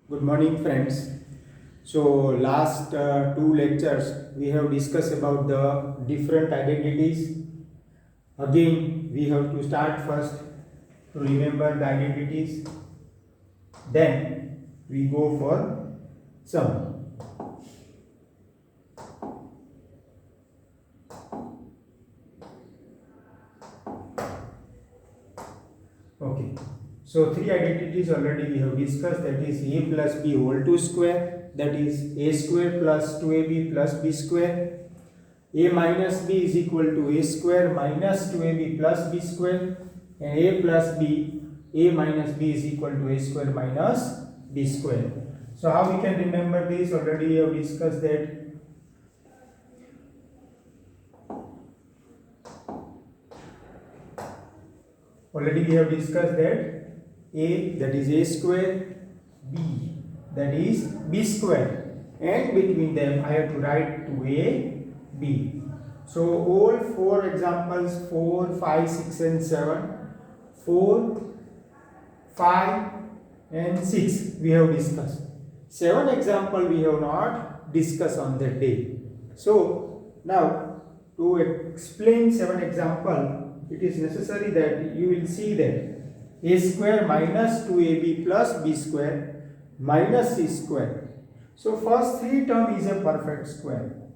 Good morning, friends. So, last two lectures we have discussed about the different identities. Again, we have to start first to remember the identities. Then we go for sum. Okay. So, three identities already we have discussed, that is a plus b whole 2 square, that is a square plus 2ab plus b square. A minus b is equal to a square minus 2ab plus b square, and a plus b, a minus b is equal to a square minus b square. So how we can remember this? Already we have discussed that. Already we have discussed that a, that is a square, b, that is b square, and between them I have to write 2a, b. So all four examples, 4, 5, 6 and 7, 4, 5 and 6 we have discussed. 7 example we have not discussed on that day. So now to explain 7 example, it is necessary that you will see that a square minus 2ab plus b square minus c square. So first three term is a perfect square.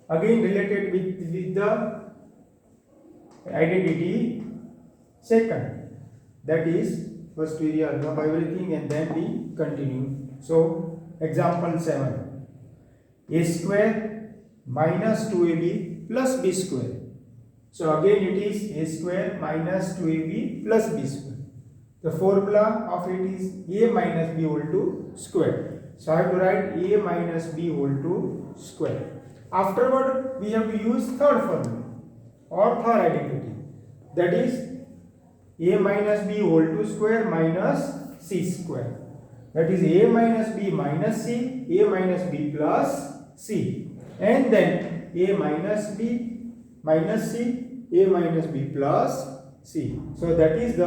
Again related with the identity second, that is first we are know everything and then we continue. So example 7, a square minus 2ab plus b square. So again it is a square minus 2ab plus b square. The formula of it is a minus b whole to square. So I have to write a minus b whole to square. Afterward we have to use third formula or third identity, that is a minus b whole to square minus c square. That is a minus b minus c, a minus b plus c, and then a minus b minus c, a minus b plus c. So that is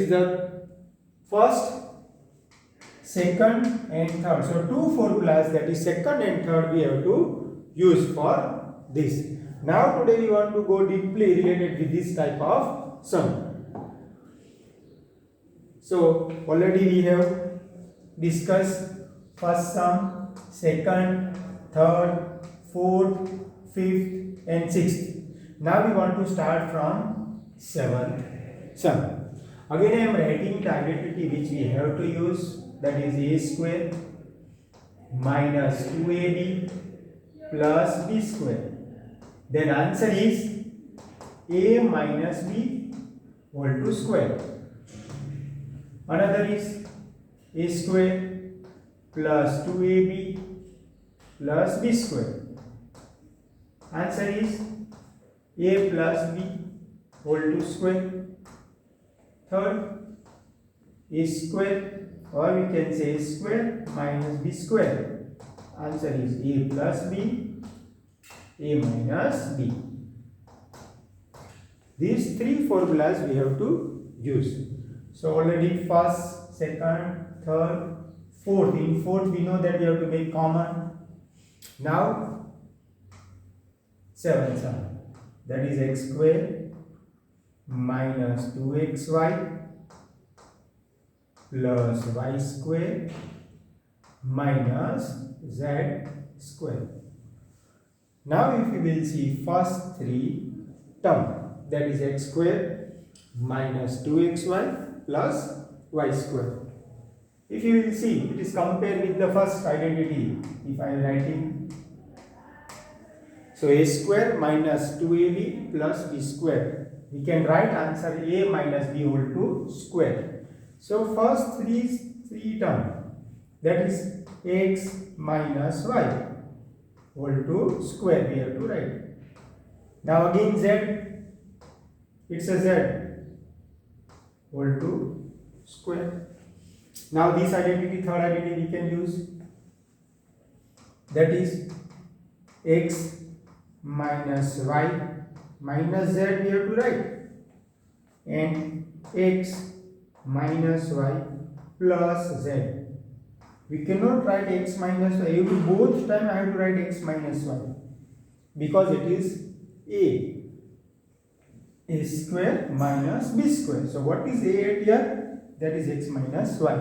the first, second and third. So two formulas, that is second and third, we have to use for this. Now today we want to go deeply related with this type of sum. So already we have discussed first sum, second, third, fourth, fifth and sixth. Now we want to start from seventh sum. Again I am writing the identity which we have to use, that is a square minus 2ab plus b square. Then answer is a minus b whole to square. Another is a square plus 2ab plus b square. Answer is a plus b whole to square. Third is square, or we can say square minus b square. Answer is a plus b, a minus b. These three formulas we have to use. So already first, second, third, fourth. In fourth we know that we have to make common. Now seventh sum, that is x square minus 2xy plus y square minus z square. Now if you will see first three term, that is x square minus 2xy plus y square. If you will see, it is compared with the first identity. If I am writing, so a square minus 2ab plus b square, we can write answer a minus b whole to square. So first three term, that is x minus y whole to square, we have to write. Now again z, it's a z whole to square. Now this identity, third identity we can use, that is x minus y minus z we have to write, and x minus y plus z. We cannot write x minus y. Both time I have to write x minus y because it is a square minus b square. So what is a at here? That is x minus y.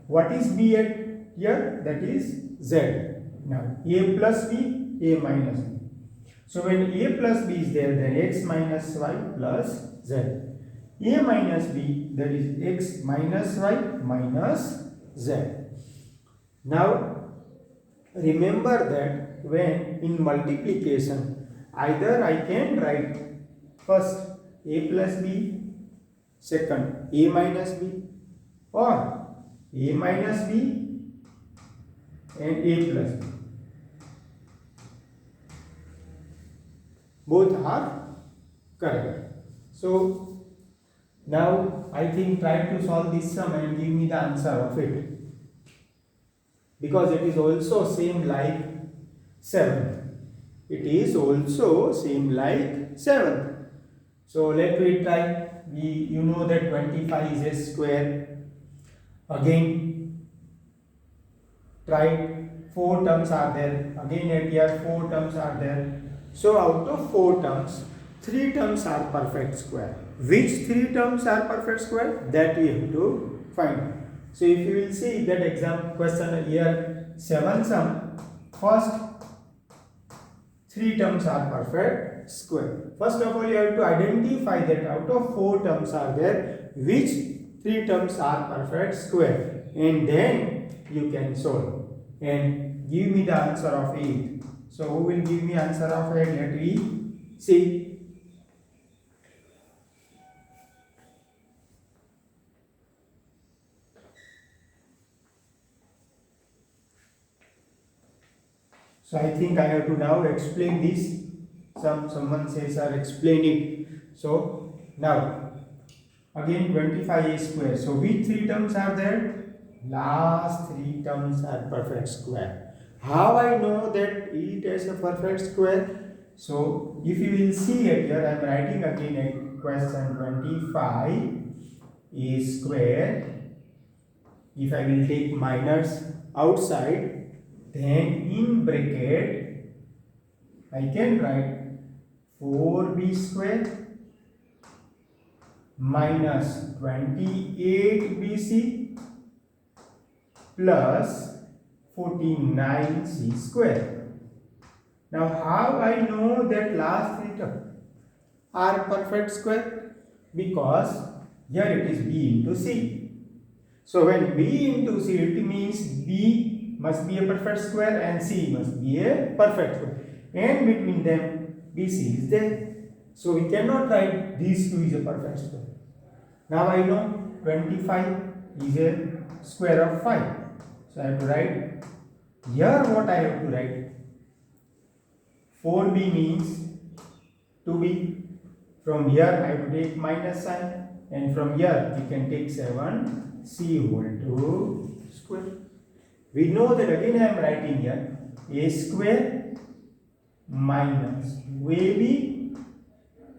What is b at here? That is z. Now a plus b, a minus b. So when a plus b is there, then x minus y plus z. A minus b, that is x minus y minus z. Now remember that when in multiplication, either I can write first a plus b, second a minus b, or a minus b and a plus b. Both are correct. So now I think try to solve this sum and give me the answer of it, because it is also same like 7. It is also same like 7. So let me try. You know that 25 is a square. Again try, 4 terms are there. Again at here 4 terms are there. So out of 4 terms, 3 terms are perfect square. Which 3 terms are perfect square? That we have to find. So if you will see that exam question here, 7 sum, first 3 terms are perfect square. First of all, you have to identify that out of 4 terms are there, which 3 terms are perfect square, and then you can solve and give me the answer of 8. So who will give me answer of 8? Let me see. So I think I have to now explain this. Someone says sir explain it. So now again 25a square. So which 3 terms are there? Last 3 terms are perfect square. How I know that it is a perfect square? So if you will see it here, I am writing again a question 25 a square. If I will take minus outside, then in bracket I can write 4b square minus 28bc plus 49c square. Now how I know that last 3 terms are perfect square? Because here it is b into c. So when b into c, it means b must be a perfect square and c must be a perfect square, and between them bc is there. So we cannot write these two is a perfect square. Now I know 25 is a square of 5. So I have to write here what I have to write. 4b means 2b. From here I have to take minus sign, and from here we can take 7c whole to square. We know that again I am writing here a square minus 2ab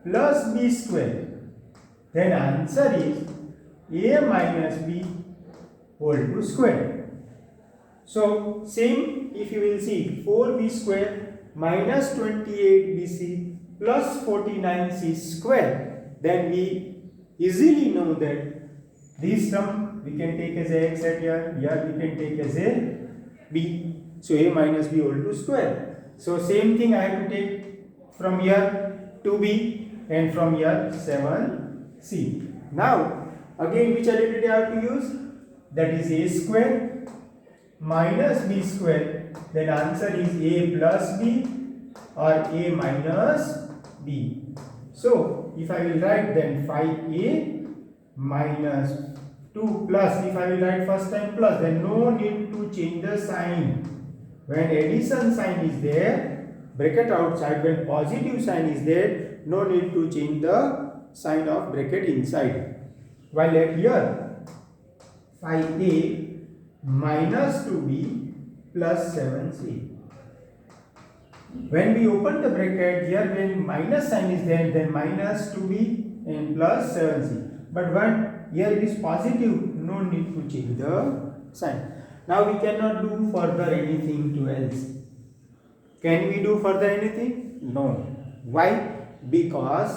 plus b square. Then answer is a minus b whole to square. So same, if you will see 4b square minus 28bc plus 49c square, then we easily know that this term we can take as a x at here we can take as a b. So a minus b whole to square. So same thing I have to take from here 2b and from here 7c. Now again which identity I have to use? That is a square minus b square. Then answer is a plus b or a minus b. So if I will write, then 5a minus 2 plus, if I will write first time plus, then no need to change the sign. When addition sign is there, bracket outside, when positive sign is there, no need to change the sign of bracket inside. While at here 5a minus 2b plus 7c. When we open the bracket here, when minus sign is there, then minus 2b and plus 7c. But when here it is positive, no need to change the sign. Now we cannot do further anything to else. Can we do further anything? No. Why? Because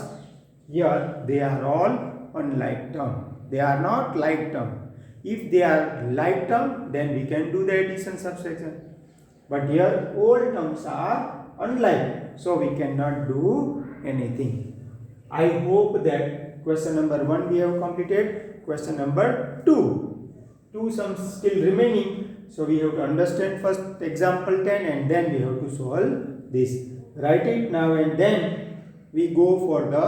here they are all on like term. They are not like term. If they are like term, then we can do the addition subtraction. But here all terms are unlike, so we cannot do anything. I hope that question number 1 we have completed. Question number 2. Two sums still remaining. So we have to understand first example 10 and then we have to solve this. Write it now and then we go for the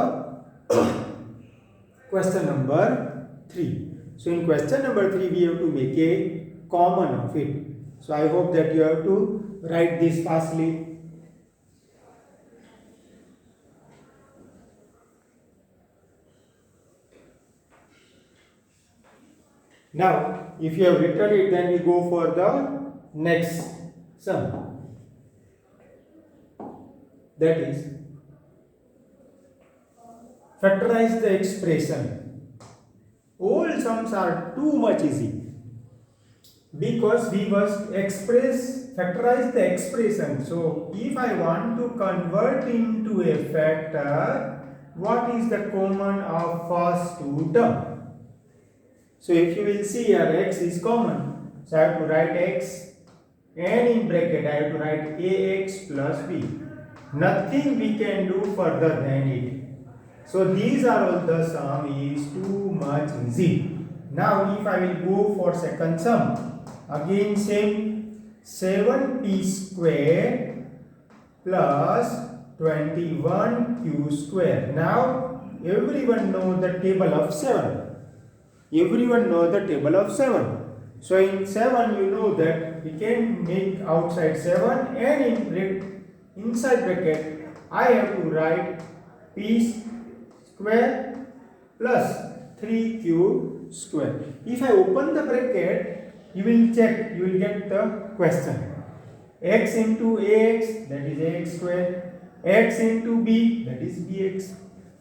question number 3. So in question number 3 we have to make a common of it. So I hope that you have to write this fastly. Now, if you have written it, then we go for the next sum. That is, factorize the expression. All sums are too much easy because we must factorize the expression. So, if I want to convert into a factor, what is the common of first two terms? So if you will see here, x is common. So I have to write x and in bracket I have to write ax plus b. Nothing we can do further than it. So these are all the sum is too much easy. Now if I will go for second sum, again same 7p square plus 21q square. Now everyone knows the table of 7. Everyone knows the table of 7. So in 7 you know that we can make outside 7 and inside bracket I have to write p square plus 3q square. If I open the bracket, you will check, you will get the question. X into ax, that is ax square. X into b, that is bx.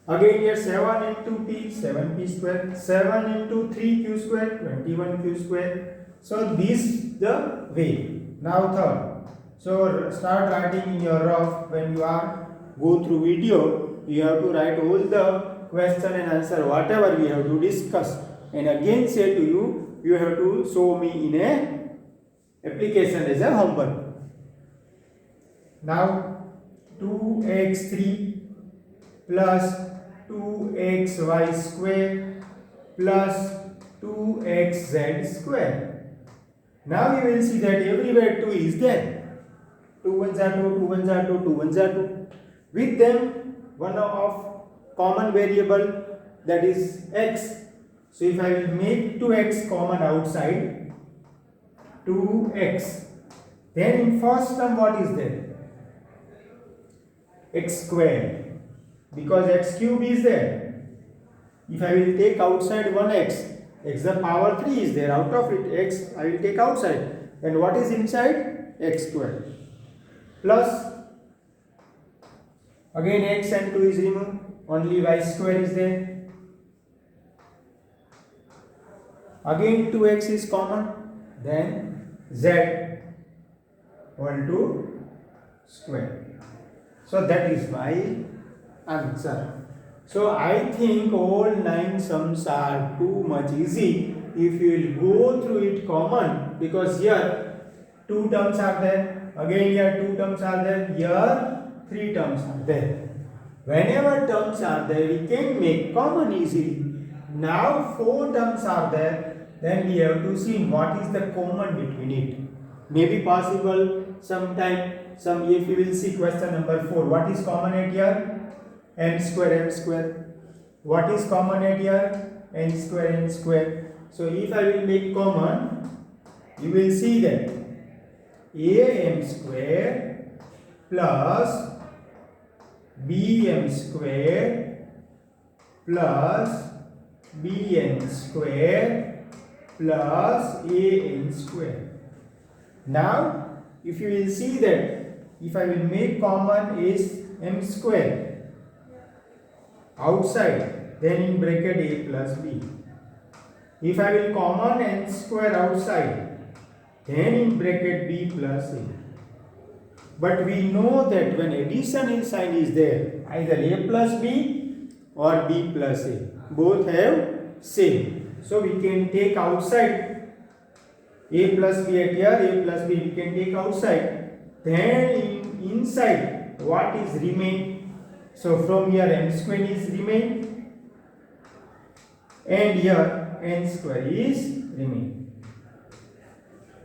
Again here 7 into p, 7p square. 7 into 3q square, 21q square. So this is the way. Now third. So start writing in your rough. When you are go through video, you have to write all the question and answer whatever we have to discuss. And again say to you, you have to show me in a application as a homework. Now 2x3 plus 2xy square plus 2xz square. Now you will see that everywhere 2 is there. 2 ones are 2, 2 ones are 2, 2 ones are 2. With them, one of common variable, that is x. So if I will make 2x common outside, 2x, then in first term what is there? X square. Because x cube is there. If I will take outside 1x, x the power 3 is there. Out of it, x I will take outside. And what is inside? X square. Plus, again x and 2 is removed. Only y square is there. Again 2x is common. Then z equal square. So that is my answer. So I think all 9 sums are too much easy if you will go through it common, because here 2 terms are there, again here 2 terms are there, here 3 terms are there. Whenever terms are there, we can make common easily. Now 4 terms are there, then we have to see what is the common between it. Maybe possible sometime, if you will see question number 4, what is common at here? M square. What is common at here? N square. So if I will make common, you will see that am square plus bm square plus bn square plus an square. Now if you will see that if I will make common is m square outside, then in bracket a plus b. If I will common n square outside, then in bracket b plus a. But we know that when addition in sign is there, either a plus b or b plus a, both have same. So we can take outside a plus b at here, a plus b we can take outside. Then inside what is remain? So from here m square is remain, and here n square is remain.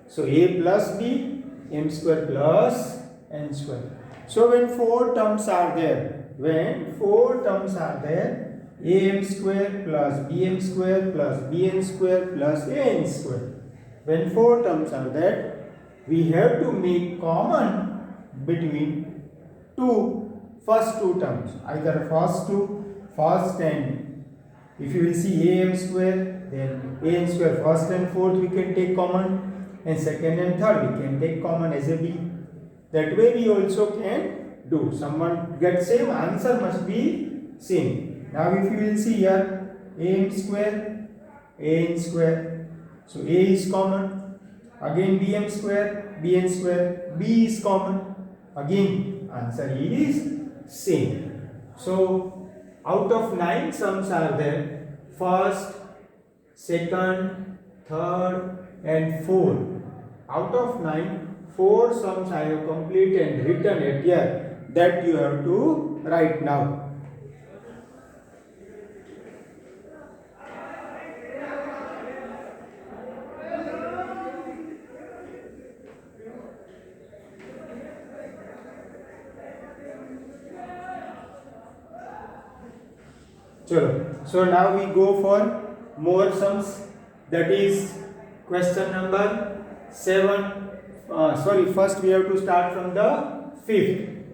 So a plus b, m square plus n square. So when four terms are there, am square plus bm square plus bn square plus an square. When four terms are there, we have to make common between first two terms, either first and if you will see am square, then an square first and fourth we can take common, and second and third we can take common as a b. That way we also can do. Someone gets same, answer must be same. Now if you will see here, am square, an square. So a is common. Again bm square, bn square, b is common. Again answer is same. So out of 9 sums are there, first, second, third and fourth. Out of 9, 4 sums I have completed and written it here, that you have to write now. So now we go for more sums, that is question number 7. First we have to start from the 5th,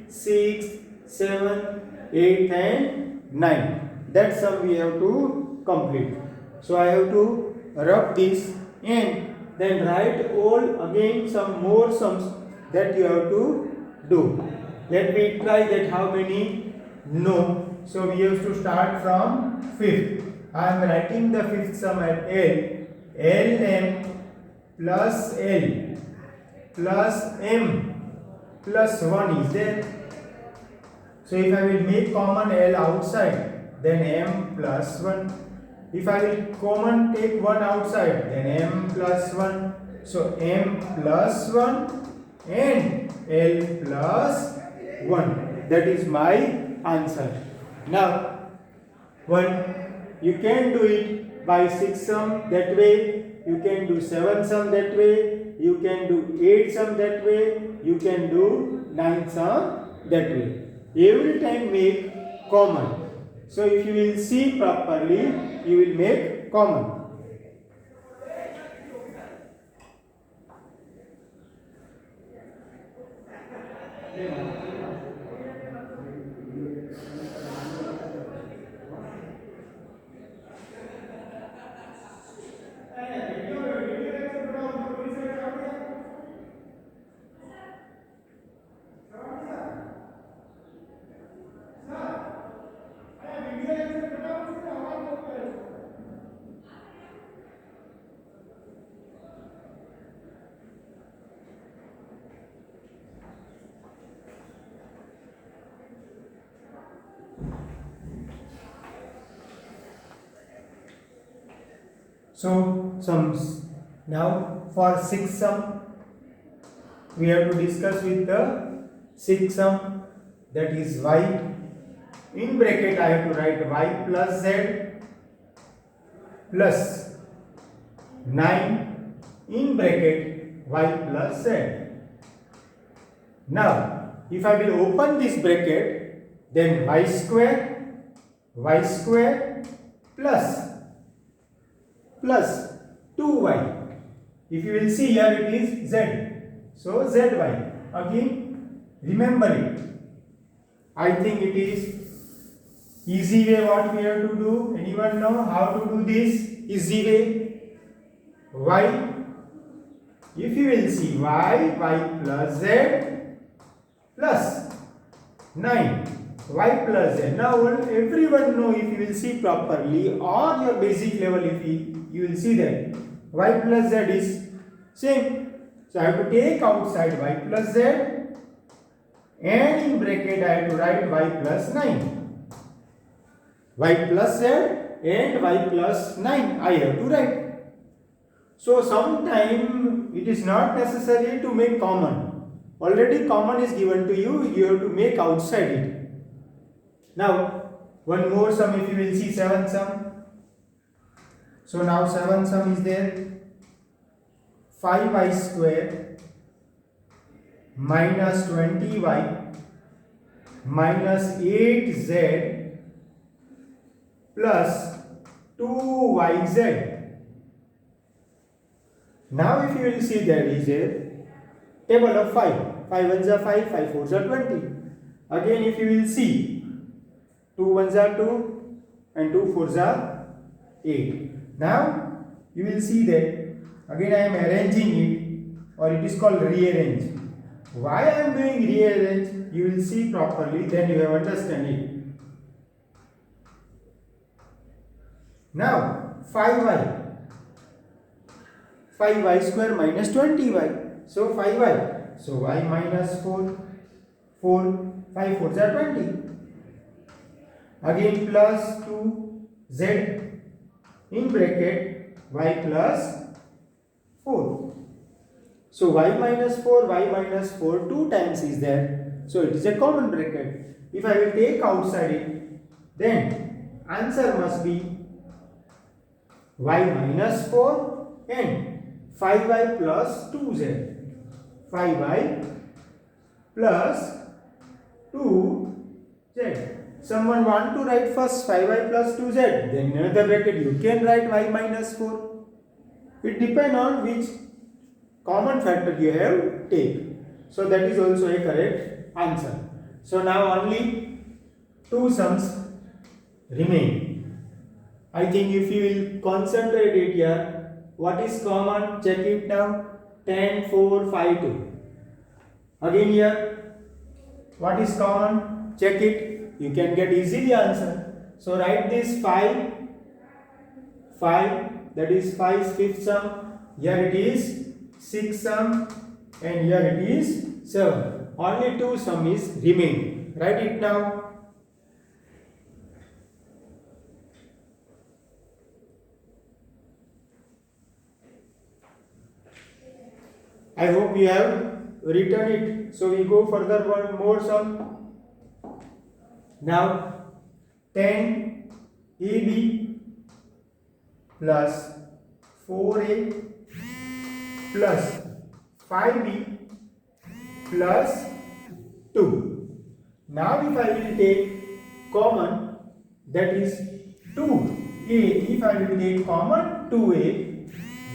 6th, 7th, 8th and 9th. That sum we have to complete. So I have to rub this and then write all again some more sums that you have to do. Let me try that how many. No. So we have to start from 5th. I am writing the 5th sum at L. Lm plus L plus m plus 1 is there. So if I will make common L outside, then m plus 1. If I will common take 1 outside, then m plus 1. So m plus 1 and L plus 1. That is my answer. Now, you can do it by 6 sum that way, you can do 7 sum that way, you can do 8 sum that way, you can do 9 sum that way. Every time make common. So if you will see properly, you will make common. So sums. Now for 6 sum, we have to discuss with the 6 sum, that is y. In bracket I have to write y plus z plus 9 in bracket y plus z. Now if I will open this bracket, then y square plus 2y. If you will see here, it is z. So zy. Again, remember it. I think it is easy way what we have to do. Anyone know how to do this easy way? Y. If you will see y plus z plus 9. y plus z. Now everyone know, if you will see properly or your basic level, if you will see that y plus z is same. So I have to take outside y plus z, and in bracket I have to write y plus 9. Y plus z and y plus 9 I have to write. So sometime it is not necessary to make common. Already common is given to you, you have to make outside it. Now one more sum, if you will see 7 sum. So now 7 sum is there. 5y square minus 20y minus 8z plus 2yz. Now if you will see, there is a table of 5. 5 ones are 5, 5 fours are 20. Again if you will see, 2 ones are 2 and 2 fours are 8. Now you will see that again I am arranging it, or it is called rearrange. Why I am doing rearrange, you will see properly, then you have understand it. Now 5y square minus 20y, so 5y, so y minus 4, 5 fours are 20. Again plus 2z in bracket y plus 4. So y minus 4, 2 times is there. So it is a common bracket. If I will take outside it, then answer must be y minus 4 and 5y plus 2z. 5y plus 2z. Someone want to write first 5y plus 2z, then in another bracket you can write y minus 4. It depends on which common factor you have take. So that is also a correct answer. So now only 2 sums remain. I think if you will concentrate it here, what is common? Check it now. 10, 4, 5, 2. Again here, what is common? Check it. You can get easily answer. So write this 5, that is 5's fifth sum. Here it is 6 sum, and here it is 7. Only 2 sum is remaining. Write it now. I hope you have written it. So we go further, one more sum. Now 10 AB plus 4A plus 5B plus 2. Now if I will take common, that is 2A. If I will take common 2A,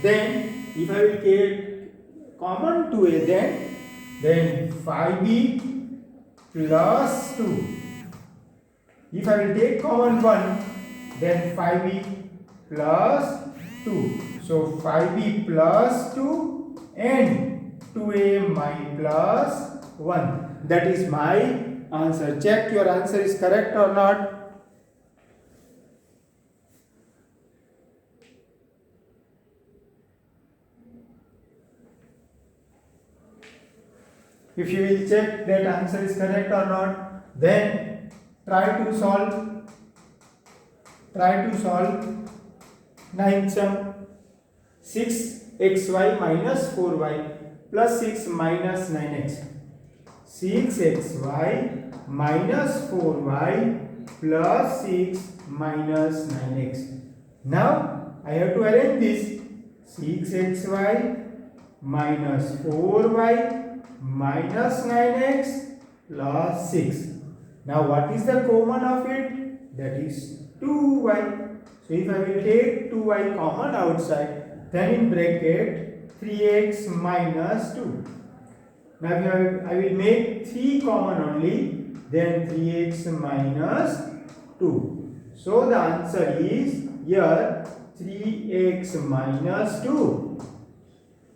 then if I will take common 2A, then 5B plus 2. If I will take common 1, then 5b plus 2. So 5b plus 2 and 2a my plus 1. That is my answer. Check your answer is correct or not. If you will check that answer is correct or not, then try to solve 9th sum. 6xy minus 4y plus 6 minus 9x. 6xy minus 4y plus 6 minus 9x. Now I have to arrange this. 6xy minus 4y minus 9x plus 6. Now what is the common of it? That is 2y. So if I will take 2y common outside, then in bracket 3x minus 2. Now I will make 3 common only, then 3x minus 2. So the answer is here 3x minus 2.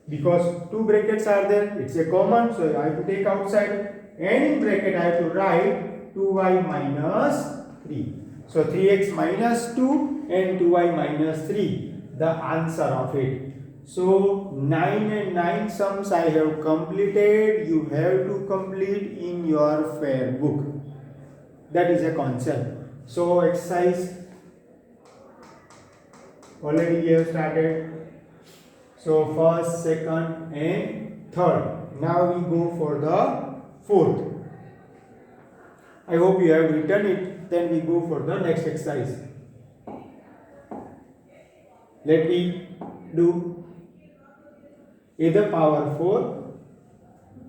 Because 2 brackets are there, it's a common, so I have to take outside, and in bracket I have to write 2y minus 3. So 3x minus 2 and 2y minus 3, the answer of it. So 9 and 9 sums I have completed. You have to complete in your fair book. That is a concept. So exercise already we have started. So first, second and third. Now we go for the fourth. I hope you have written it. Then we go for the next exercise. Let me do a the power 4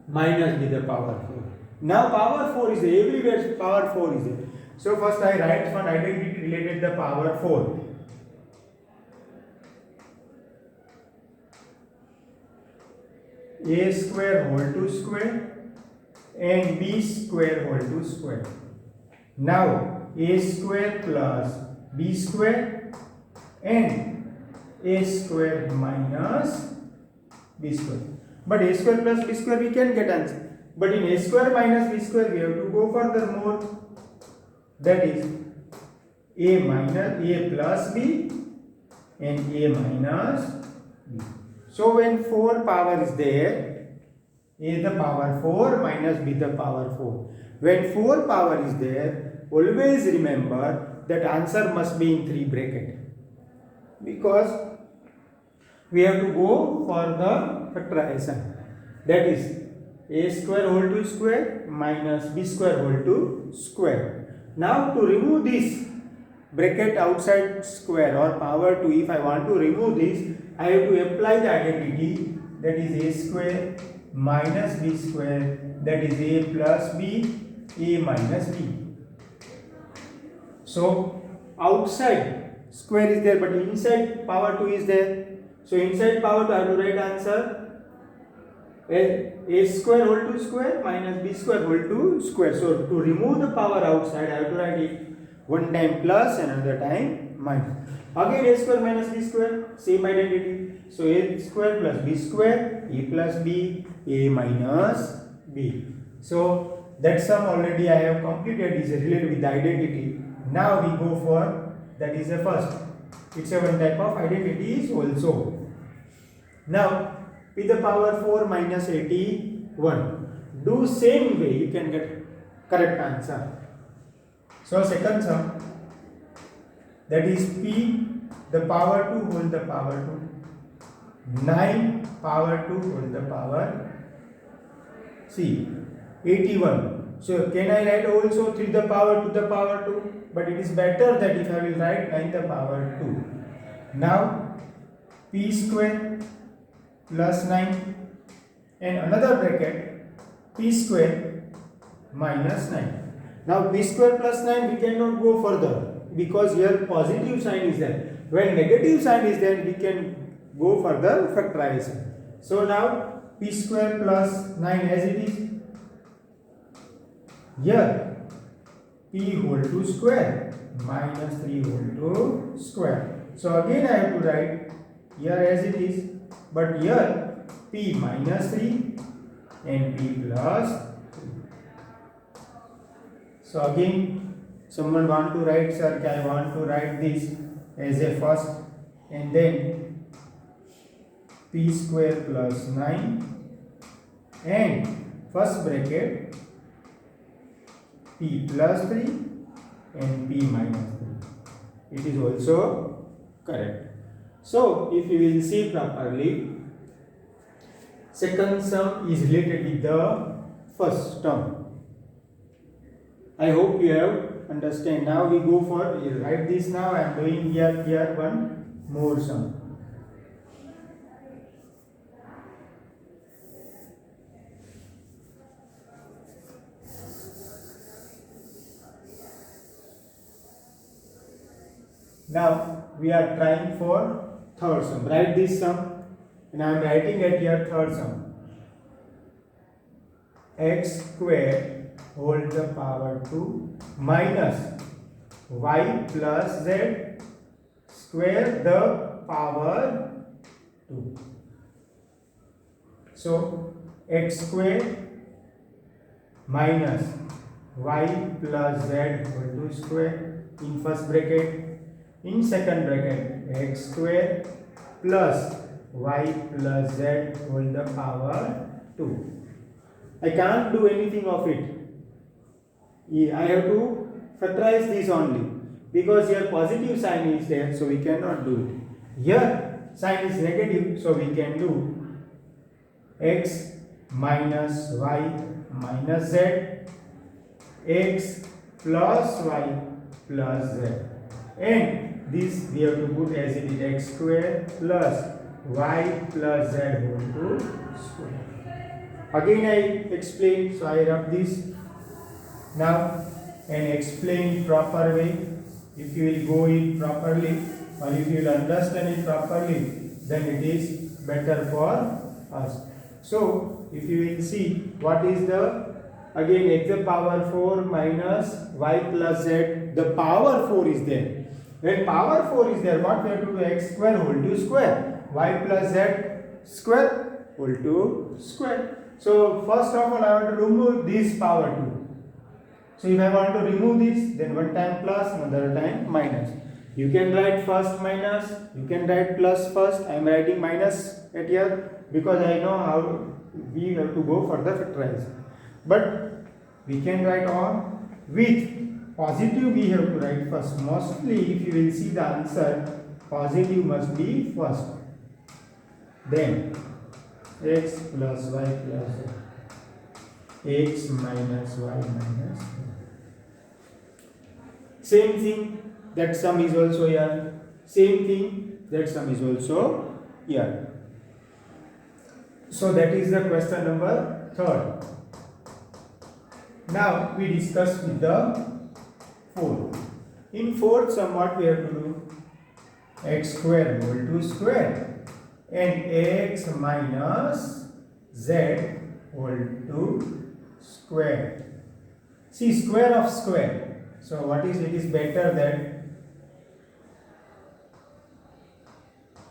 minus b the power 4. Now power 4 is there. Everywhere power 4 is there. So first I write one identity related the power 4. A square whole to square and b square whole to square. Now a square plus b square and a square minus b square. But a square plus b square we can get answer. But in a square minus b square we have to go furthermore. That is a minus a plus b and a minus b. So when 4 power is there, a the power 4 minus b the power 4. When 4 power is there, always remember that answer must be in 3 bracket. Because we have to go for the factorization. That is a square whole to square minus b square whole to square. Now to remove this bracket outside square or power 2, if I want to remove this, I have to apply the identity, that is a square minus b square, that is a plus b, a minus b. So outside square is there, but inside power 2 is there. So inside power 2 I have to write answer a square whole to square minus b square whole to square. So to remove the power outside I have to write it one time plus and another time minus. Again a square minus b square, same identity. So a square plus b square, a plus b, a minus b. So that sum already I have completed is related with the identity. Now we go for, that is the first. It's a one type of identities also. Now p the power 4 minus 81. Do same way you can get correct answer. So second sum, that is p the power 2 whole the power 2, 9 power 2 whole the power c, 81. So can I write also 3 the power 2 the power 2? But it is better that if I will write 9 the power 2. Now p square plus 9 and another bracket p square minus 9. Now p square plus 9 we cannot go further because here positive sign is there. When negative sign is there we can go further factorization. So now p square plus 9 as it is. Here p whole to square minus 3 whole to square. So again I have to write here as it is, but here p minus 3 and p plus 3. So again someone want to write, sir, I want to write this as a first and then p square plus 9 and first bracket p plus 3 and p minus 3. It is also correct. So if you will see properly, second sum is related with the first term. I hope you have understand. Now we go for, you write this now. I am doing here one more sum. Now we are trying for third sum. Write this sum and I am writing at here third sum. X square whole the power 2 minus y plus z square the power 2. So x square minus y plus z whole to square in first bracket. In second bracket, x square plus y plus z whole the power 2. I can't do anything of it. I have to factorize this only because here positive sign is there, so we cannot do it. Here sign is negative, so we can do x minus y minus z, x plus y plus z, and this we have to put as it is x square plus y plus z whole to square. Again I explain, so I rub this now and explain proper way. If you will go it properly or if you will understand it properly, then it is better for us. So if you will see what is the, again x to the power 4 minus y plus z, the power 4 is there. When power 4 is there, what we have to do? X square whole to square, y plus z square whole to square. So first of all I want to remove this power 2. So if I want to remove this, then one time plus, another time minus. You can write first minus, you can write plus first. I am writing minus at here because I know how we have to go for the factorize. But we can write on with positive we have to write first. Mostly if you will see the answer, positive must be first. Then x plus y plus z, x minus y minus z. Same thing, that sum is also here. Same thing, that sum is also here. So that is the question number 3rd. Now we discuss with the 4th. In 4th sum what we have to do? X square whole to square and x minus z whole to square. See, square of square. So what is it? Is better than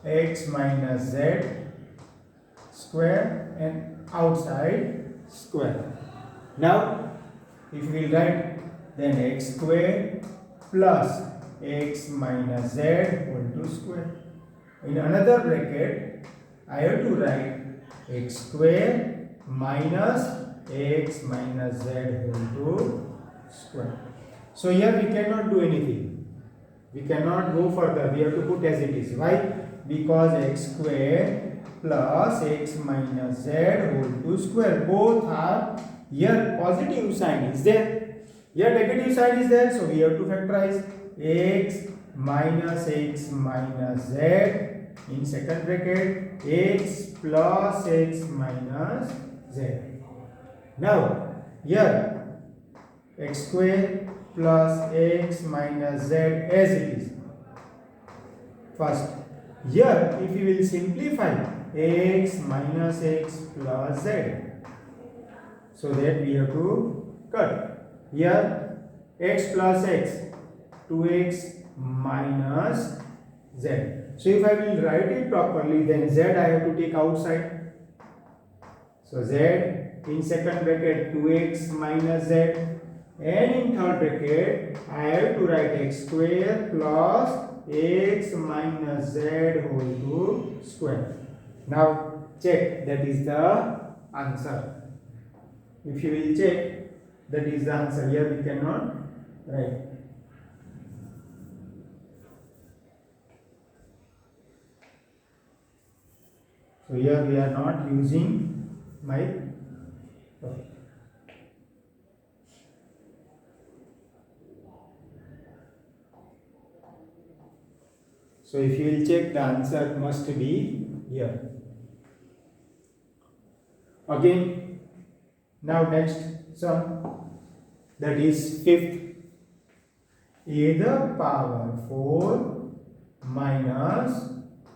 x minus z square and outside square. Now if we will write, then x square plus x minus z whole to square. In another bracket I have to write x square minus x minus z whole to square. So here we cannot do anything. We cannot go further. We have to put as it is. Why? Because x square plus x minus z whole to square, both are here positive sign is there. Here negative sign is there. So we have to factorize x minus z in second bracket, x plus x minus z. Now here x square plus x minus z as it is. First, here if you will simplify, x minus x plus z, so that we have to cut. Here x plus x, 2x minus z. So if I will write it properly, then z I have to take outside. So z in second bracket 2x minus z, and in third bracket I have to write x square plus x minus z whole to square. Now check, that is the answer. If you will check, that is the answer. Here we cannot write. So here we are not using my So if you will check, the answer must be here. Again, now next sum, that is 5th. A to the power 4 minus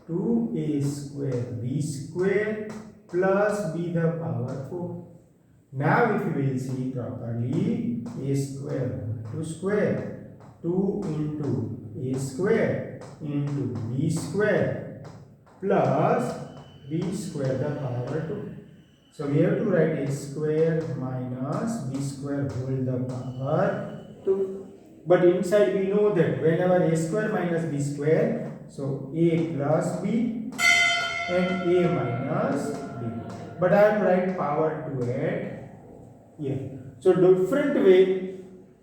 2a square b square plus b to the power 4. Now if you will see properly, a square to square, 2 into a square into b square plus b square the power 2. So we have to write a square minus b square whole the power 2. But inside we know that whenever a square minus b square, so a plus b and a minus b. But I have to write power 2 at here. So different way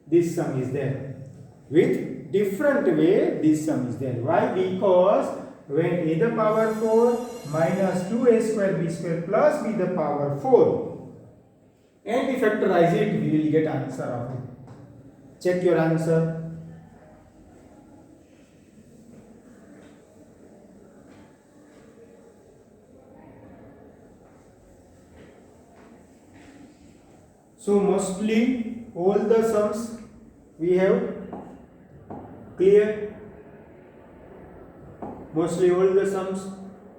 this sum is there. With different way this sum is there. Why? Because when a the power 4 minus 2a square b square plus b the power 4 and we factorize it, we will get answer of it. Check your answer. So mostly all the sums we have clear. Mostly all the sums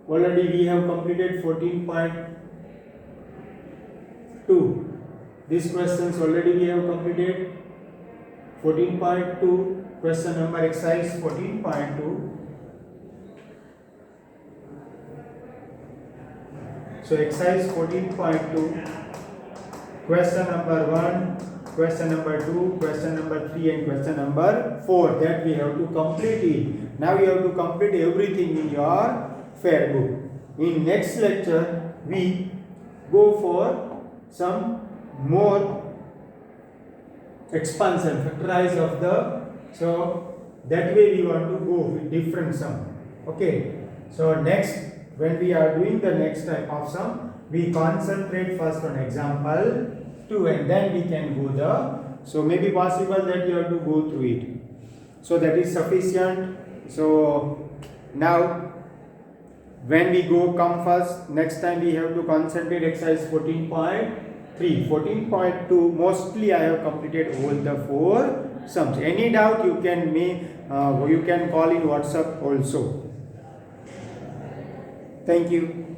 already we have completed 14.2. These questions already we have completed 14.2. Question number exercise 14.2. So exercise 14.2. Question number 1, question number 2, question number 3 and question number 4, that we have to complete it. Now you have to complete everything in your fair book. In next lecture we go for some more expansion, factorize of the, so that way we want to go with different sum. Okay, so next when we are doing the next type of sum, we concentrate first on example 2 and then we can go the, so maybe possible that you have to go through it. So that is sufficient. So now when we come first, next time we have to concentrate exercise 14.3, 14.2, mostly I have completed all the 4 sums. Any doubt you can call in WhatsApp also. Thank you.